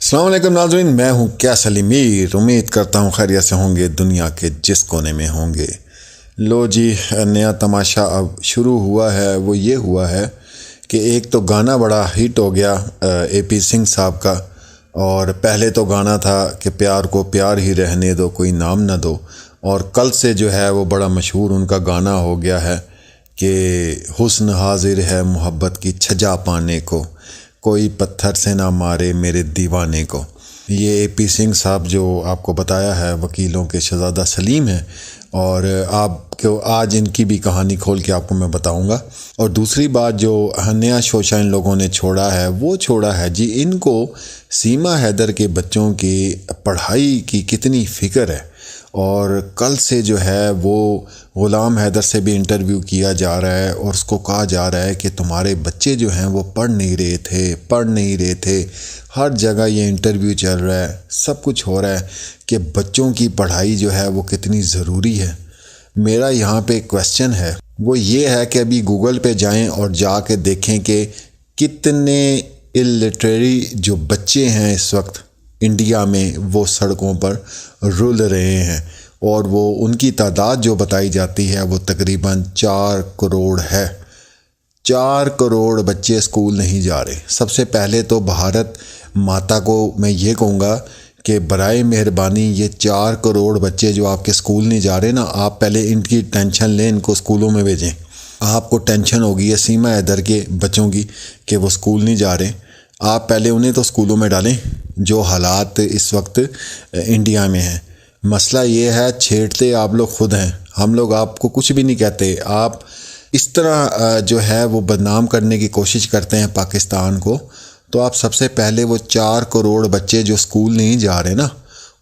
अस्सलाम वालेकुम नाज़रीन, मैं हूँ कैसल मीर। उम्मीद करता हूँ खैरियत से होंगे, दुनिया के जिस कोने में होंगे। लो जी, नया तमाशा अब शुरू हुआ है। वो ये हुआ है कि एक तो गाना बड़ा हिट हो गया AP सिंह साहब का, और पहले तो गाना था कि प्यार को प्यार ही रहने दो, कोई नाम ना दो। और कल से जो है वो बड़ा मशहूर उनका गाना हो गया है कि हुस्न हाजिर है मोहब्बत की छजा पाने को, कोई पत्थर से ना मारे मेरे दीवाने को। ये AP सिंह साहब जो आपको बताया है वकीलों के शहज़ादा सलीम हैं, और आपको आज इनकी भी कहानी खोल के आपको मैं बताऊंगा। और दूसरी बात, जो नया शोशा इन लोगों ने छोड़ा है वो छोड़ा है जी, इनको सीमा हैदर के बच्चों की पढ़ाई की कितनी फ़िक्र है। और कल से जो है वो ग़ुलाम हैदर से भी इंटरव्यू किया जा रहा है और उसको कहा जा रहा है कि तुम्हारे बच्चे जो हैं वो पढ़ नहीं रहे थे। हर जगह ये इंटरव्यू चल रहा है, सब कुछ हो रहा है कि बच्चों की पढ़ाई जो है वो कितनी ज़रूरी है। मेरा यहाँ पे क्वेश्चन है, वो ये है कि अभी गूगल पे जाएं और जाके देखें कि कितने इलिटरेरी जो बच्चे हैं इस वक्त इंडिया में वो सड़कों पर रुल रहे हैं, और वो उनकी तादाद जो बताई जाती है वो तकरीबन 4 करोड़ है। 4 करोड़ बच्चे स्कूल नहीं जा रहे। सबसे पहले तो भारत माता को मैं ये कहूँगा कि बराए मेहरबानी ये 4 करोड़ बच्चे जो आपके स्कूल नहीं जा रहे ना, आप पहले इनकी टेंशन लें, इनको स्कूलों में भेजें। आपको टेंशन होगी है सीमा हैदर के बच्चों की कि वो स्कूल नहीं जा रहे, आप पहले उन्हें तो स्कूलों में डालें। जो हालात इस वक्त इंडिया में हैं, मसला ये है, छेड़ते आप लोग खुद हैं, हम लोग आपको कुछ भी नहीं कहते। आप इस तरह जो है वो बदनाम करने की कोशिश करते हैं पाकिस्तान को। तो आप सबसे पहले वो 4 करोड़ बच्चे जो स्कूल नहीं जा रहे ना,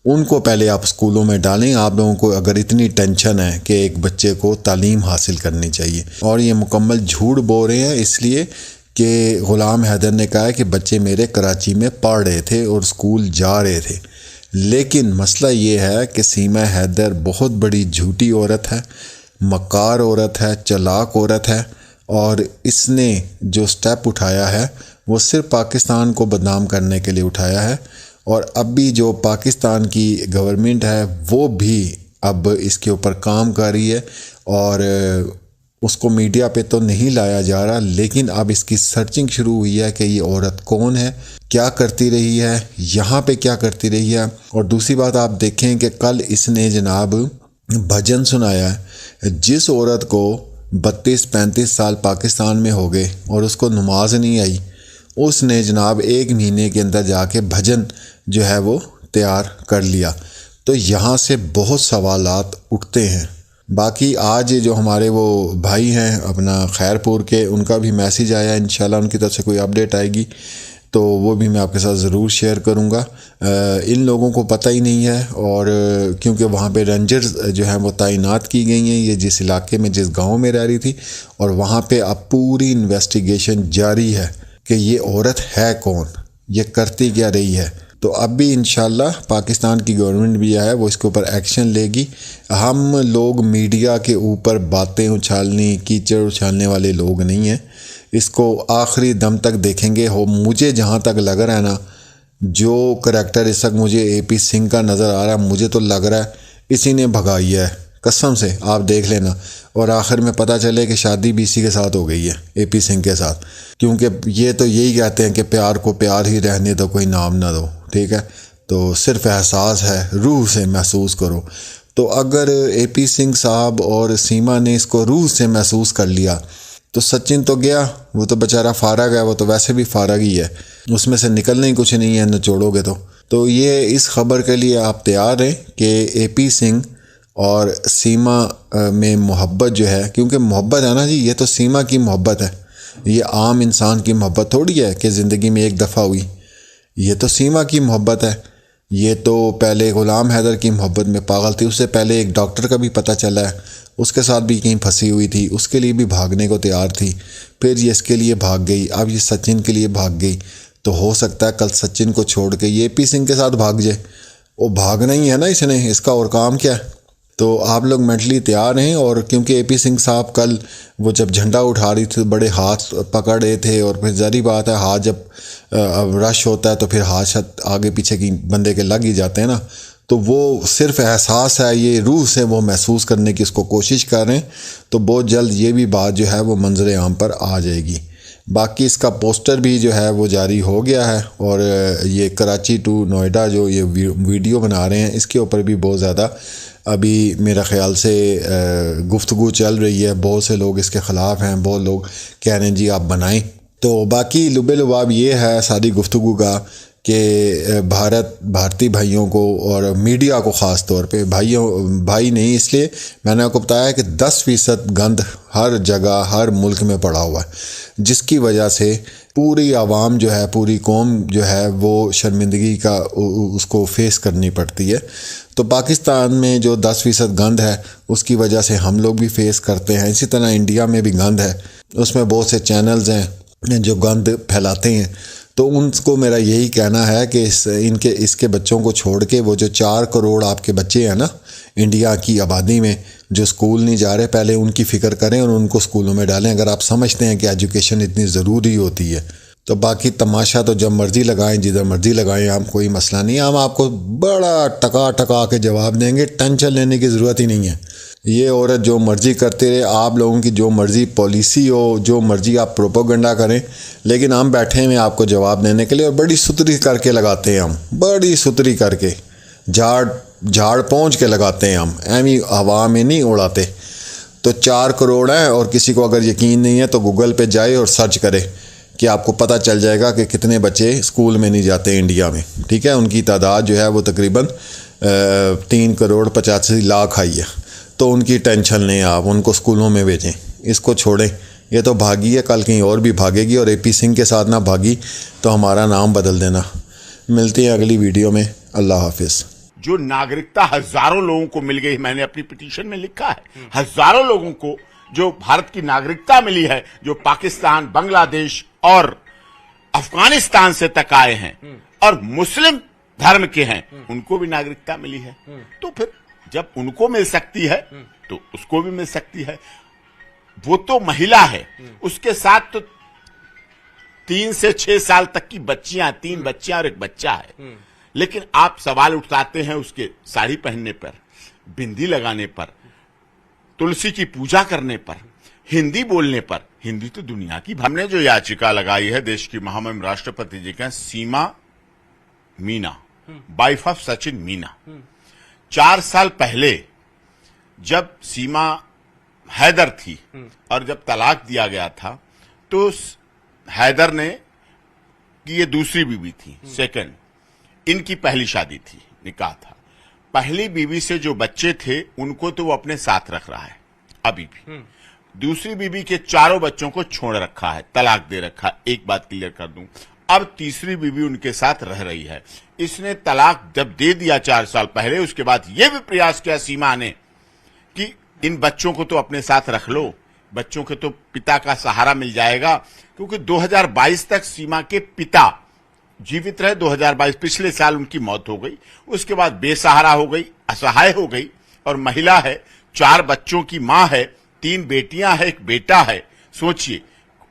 उनको पहले आप स्कूलों में डालें। आप लोगों को अगर इतनी टेंशन है कि एक बच्चे को तालीम हासिल करनी चाहिए, और ये मुकम्मल झूठ बोल रहे हैं, इसलिए कि ग़ुलाम हैदर ने कहा है कि बच्चे मेरे कराची में पढ़ रहे थे और स्कूल जा रहे थे। लेकिन मसला ये है कि सीमा हैदर बहुत बड़ी झूठी औरत है, मक्कार औरत है, चालाक औरत है, और इसने जो स्टेप उठाया है वो सिर्फ पाकिस्तान को बदनाम करने के लिए उठाया है। और अब भी जो पाकिस्तान की गवर्नमेंट है वो भी अब इसके ऊपर काम कर रही है, और उसको मीडिया पे तो नहीं लाया जा रहा, लेकिन अब इसकी सर्चिंग शुरू हुई है कि ये औरत कौन है, क्या करती रही है, यहाँ पे क्या करती रही है। और दूसरी बात, आप देखें कि कल इसने जनाब भजन सुनाया है। जिस औरत को 32-35 साल पाकिस्तान में हो गए और उसको नमाज नहीं आई, उसने जनाब 1 महीने के अंदर जाके भजन जो है वो तैयार कर लिया। तो यहाँ से बहुत सवालात उठते हैं। बाकी आज जो हमारे वो भाई हैं अपना खैरपुर के, उनका भी मैसेज आया, इंशाल्लाह उनकी तरफ से कोई अपडेट आएगी तो वो भी मैं आपके साथ ज़रूर शेयर करूँगा। इन लोगों को पता ही नहीं है, और क्योंकि वहाँ पे रेंजर्स जो हैं वो तैनात की गई हैं, ये जिस इलाके में जिस गांव में रह रही थी, और वहाँ पे अब पूरी इन्वेस्टिगेशन जारी है कि ये औरत है कौन, ये करती क्या रही है। तो अब भी इंशाल्लाह पाकिस्तान की गवर्नमेंट भी है वो इसके ऊपर एक्शन लेगी। हम लोग मीडिया के ऊपर बातें उछालने, कीचड़ उछालने वाले लोग नहीं हैं। इसको आखिरी दम तक देखेंगे। हो मुझे जहाँ तक लग रहा है ना, जो करैक्टर इस वक्त मुझे AP सिंह का नज़र आ रहा है, मुझे तो लग रहा है इसी ने भगाई है, कसम से आप देख लेना। और आखिर में पता चले कि शादी भी इसी के साथ हो गई है, AP सिंह के साथ, क्योंकि ये तो यही कहते हैं कि प्यार को प्यार ही रहने दो, कोई नाम ना दो। ठीक है, तो सिर्फ एहसास है, रूह से महसूस करो। तो अगर AP सिंह साहब और सीमा ने इसको रूह से महसूस कर लिया तो सचिन तो गया, वो तो बेचारा फारग है, वो तो वैसे भी फारग ही है, उसमें से निकलना ही कुछ नहीं है निचोड़ोगे तो ये इस खबर के लिए आप तैयार हैं कि AP सिंह और सीमा में मोहब्बत जो है, क्योंकि मोहब्बत है ना जी, ये तो सीमा की मोहब्बत है, ये आम इंसान की मोहब्बत थोड़ी है कि ज़िंदगी में एक दफ़ा हुई। ये तो सीमा की मोहब्बत है। ये तो पहले ग़ुलाम हैदर की मोहब्बत में पागल थी, उससे पहले एक डॉक्टर का भी पता चला है, उसके साथ भी कहीं फंसी हुई थी, उसके लिए भी भागने को तैयार थी, फिर ये इसके लिए भाग गई, अब ये सचिन के लिए भाग गई। तो हो सकता है कल सचिन को छोड़ के ये AP सिंह के साथ भाग जाए। वो भागना ही है ना इसने, इसका और काम क्या है। तो आप लोग मेंटली तैयार रहें। और क्योंकि एपी सिंह साहब कल वो जब झंडा उठा रही थी बड़े हाथ पकड़ रहे थे, और फिर जारी बात है हाथ जब रश होता है तो फिर हाथ शायद आगे पीछे की बंदे के लग ही जाते हैं ना, तो वो सिर्फ एहसास है, ये रूह से वो महसूस करने की उसको कोशिश कर रहे हैं। तो बहुत जल्द ये भी बात जो है वो मंजर आम पर आ जाएगी। बाकी इसका पोस्टर भी जो है वो जारी हो गया है, और ये कराची टू नोएडा जो ये वीडियो बना रहे हैं इसके ऊपर भी बहुत ज़्यादा अभी मेरा ख़्याल से गुफ्तगू चल रही है। बहुत से लोग इसके ख़िलाफ़ हैं, बहुत लोग कह रहे हैं जी आप बनाएं। तो बाकी लुबे लुबाब ये है सारी गुफ्तगू का कि भारतीय भाइयों को और मीडिया को ख़ास तौर पे भाई नहीं, इसलिए मैंने आपको बताया कि 10% गंद हर जगह हर मुल्क में पड़ा हुआ है, जिसकी वजह से पूरी आवाम जो है, पूरी कौम जो है वो शर्मिंदगी का उसको फेस करनी पड़ती है। तो पाकिस्तान में जो 10% गंद है उसकी वजह से हम लोग भी फेस करते हैं। इसी तरह इंडिया में भी गंद है, उसमें बहुत से चैनल्स हैं जो गंद फैलाते हैं। तो उनको मेरा यही कहना है कि इसके बच्चों को छोड़ के वो जो 4 करोड़ आपके बच्चे हैं ना इंडिया की आबादी में जो स्कूल नहीं जा रहे, पहले उनकी फ़िक्र करें और उनको स्कूलों में डालें अगर आप समझते हैं कि एजुकेशन इतनी ज़रूरी होती है। तो बाकी तमाशा तो जब मर्ज़ी लगाएं, जिधर मर्ज़ी लगाएं, हम कोई मसला नहीं, हम आपको बड़ा टका टका के जवाब देंगे, टेंशन लेने की ज़रूरत ही नहीं है। ये औरत जो मर्ज़ी करते रहे, आप लोगों की जो मर्ज़ी पॉलिसी हो, जो मर्ज़ी आप प्रोपोगंडा करें, लेकिन हम बैठे हैं आपको जवाब देने के लिए, और बड़ी सुथरी करके लगाते हैं हम, बड़ी सुथरी करके झाड़ पहुँच के लगाते हैं हम, एमी हवा में नहीं उड़ाते। तो 4 करोड़ हैं, और किसी को अगर यकीन नहीं है तो गूगल पे जाए और सर्च करे कि आपको पता चल जाएगा कि कितने बच्चे स्कूल में नहीं जाते इंडिया में। ठीक है, उनकी तादाद जो है वो तकरीबन 3 करोड़ 85 लाख आई है। तो उनकी टेंशन लें आप, उनको स्कूलों में भेजें, इसको छोड़ें। ये तो भागी है, कल कहीं और भी भागेगी, और एपी सिंह के साथ ना भागी तो हमारा नाम बदल देना। मिलते हैं अगली वीडियो में, अल्लाह हाफिज़। जो नागरिकता हजारों लोगों को मिल गई, मैंने अपनी पिटीशन में लिखा है, हजारों लोगों को जो भारत की नागरिकता मिली है, जो पाकिस्तान, बांग्लादेश और अफगानिस्तान से तक आए हैं और मुस्लिम धर्म के हैं, उनको भी नागरिकता मिली है। तो फिर जब उनको मिल सकती है तो उसको भी मिल सकती है। वो तो महिला है, उसके साथ तो 3 से 6 साल तक की बच्चियां, 3 बच्चियां और 1 बच्चा है। लेकिन आप सवाल उठाते हैं उसके साड़ी पहनने पर, बिंदी लगाने पर, तुलसी की पूजा करने पर, हिंदी बोलने पर। हिंदी तो दुनिया की। हमने जो याचिका लगाई है देश की महामहिम राष्ट्रपति जी का, सीमा मीना, वाइफ ऑफ सचिन मीना, 4 साल पहले जब सीमा हैदर थी और जब तलाक दिया गया था तो हैदर ने कि ये दूसरी बीवी थी, सेकंड, इनकी पहली शादी थी, निकाह था। पहली बीवी से जो बच्चे थे उनको तो वो अपने साथ रख रहा है अभी भी। दूसरी बीवी के 4 बच्चों को छोड़ रखा है, तलाक दे रखा है। एक बात क्लियर कर दूं, अब तीसरी बीवी उनके साथ रह रही है। इसने तलाक जब दे दिया 4 साल पहले, उसके बाद यह भी प्रयास किया सीमा ने कि इन बच्चों को तो अपने साथ रख लो, बच्चों के तो पिता का सहारा मिल जाएगा। क्योंकि 2022 तक सीमा के पिता जीवित रहे, 2022 पिछले साल उनकी मौत हो गई, उसके बाद बेसहारा हो गई, असहाय हो गई, और महिला है, 4 बच्चों की मां है, 3 बेटियां हैं, 1 बेटा है। सोचिए,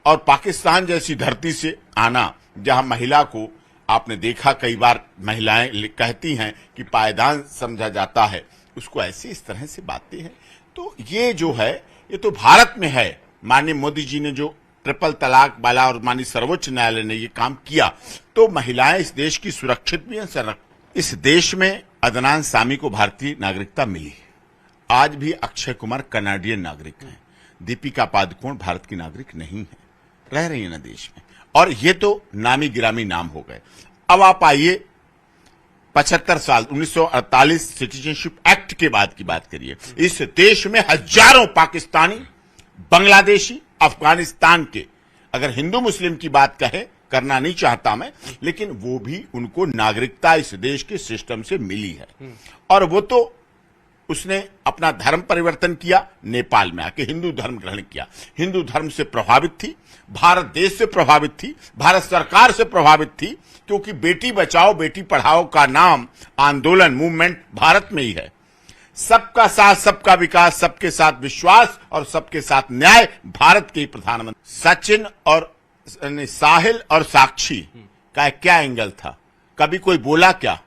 और पाकिस्तान जैसी धरती से आना जहां महिला को आपने देखा कई बार महिलाएं कहती हैं कि पायदान समझा जाता है, उसको ऐसी इस तरह से बातें हैं। तो ये जो है ये तो भारत में है। माननीय मोदी जी ने जो ट्रिपल तलाक वाला और माननीय सर्वोच्च न्यायालय ने ये काम किया, तो महिलाएं इस देश की सुरक्षित भी हैं। इस देश में अदनान सामी को भारतीय नागरिकता मिली है। आज भी अक्षय कुमार कनाडियन नागरिक हैं, दीपिका पादुकोण भारत की नागरिक नहीं है, रह रही है ना देश में, और ये तो नामी गिरामी नाम हो गए। अब आप आइए 75 साल 1948 सिटीजनशिप एक्ट के बाद की बात करिए। इस देश में हजारों पाकिस्तानी, बांग्लादेशी, अफगानिस्तान के, अगर हिंदू मुस्लिम की बात कहे, करना नहीं चाहता मैं, लेकिन वो भी उनको नागरिकता इस देश के सिस्टम से मिली है। और वो तो उसने अपना धर्म परिवर्तन किया, नेपाल में आके हिंदू धर्म ग्रहण किया, हिंदू धर्म से प्रभावित थी, भारत देश से प्रभावित थी, भारत सरकार से प्रभावित थी, क्योंकि बेटी बचाओ बेटी पढ़ाओ का नाम आंदोलन, मूवमेंट भारत में ही है। सबका साथ, सबका विकास, सबके साथ विश्वास और सबके साथ न्याय, भारत के प्रधानमंत्री। सचिन और साहिल और साक्षी का क्या एंगल था? कभी कोई बोला क्या?